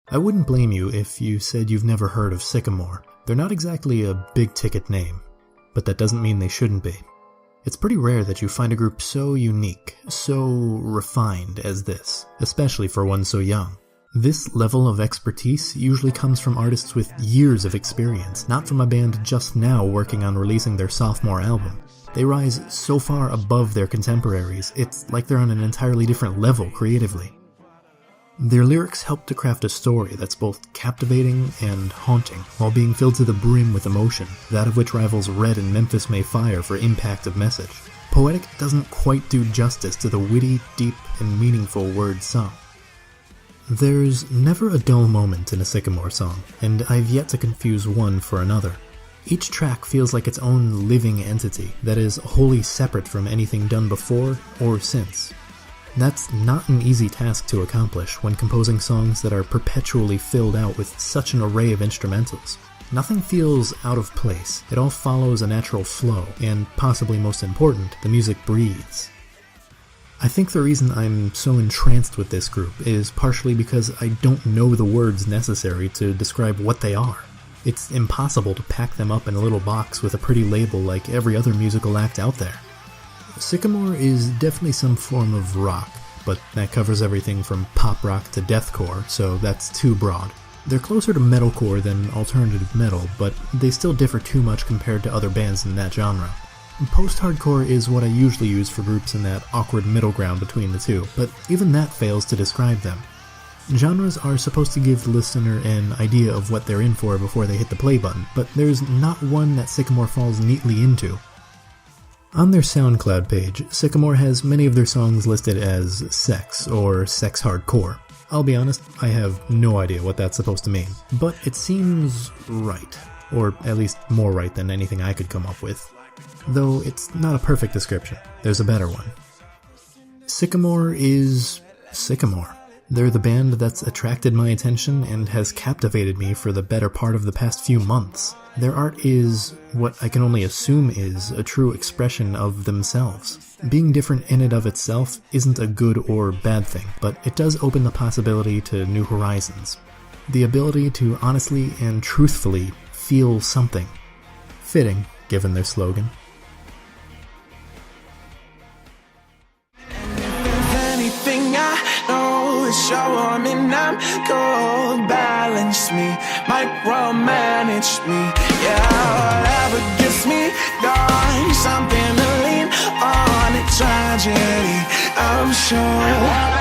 I wouldn't blame you if you said you've never heard of SycAmour. They're not exactly a big-ticket name, but that doesn't mean they shouldn't be. It's pretty rare that you find a group so unique, so refined as this, especially for one so young. This level of expertise usually comes from artists with years of experience, not from a band just now working on releasing their sophomore album. They rise so far above their contemporaries, it's like they're on an entirely different level creatively. Their lyrics help to craft a story that's both captivating and haunting, while being filled to the brim with emotion, that of which rivals Red and Memphis May Fire for impact of message. Poetic doesn't quite do justice to the witty, deep, and meaningful words sung. There's never a dull moment in a SycAmour song, and I've yet to confuse one for another. Each track feels like its own living entity that is wholly separate from anything done before or since. That's not an easy task to accomplish when composing songs that are perpetually filled out with such an array of instrumentals. Nothing feels out of place, it all follows a natural flow, and possibly most important, the music breathes. I think the reason I'm so entranced with this group is partially because I don't know the words necessary to describe what they are. It's impossible to pack them up in a little box with a pretty label like every other musical act out there. SycAmour is definitely some form of rock, but that covers everything from pop rock to deathcore, so that's too broad. They're closer to metalcore than alternative metal, but they still differ too much compared to other bands in that genre. Post-hardcore is what I usually use for groups in that awkward middle ground between the two, but even that fails to describe them. Genres are supposed to give the listener an idea of what they're in for before they hit the play button, but there's not one that SycAmour falls neatly into. On their SoundCloud page, SycAmour has many of their songs listed as sex or sex hardcore. I'll be honest, I have no idea what that's supposed to mean, but it seems right, or at least more right than anything I could come up with. Though it's not a perfect description, there's a better one. SycAmour is SycAmour. They're the band that's attracted my attention and has captivated me for the better part of the past few months. Their art is what I can only assume is a true expression of themselves. Being different in and of itself isn't a good or bad thing, but it does open the possibility to new horizons. The ability to honestly and truthfully feel something. Fitting, given their slogan. Show me I'm cold, balance me, micromanage me. Yeah, whatever gets me going, something to lean on. A tragedy, I'm sure.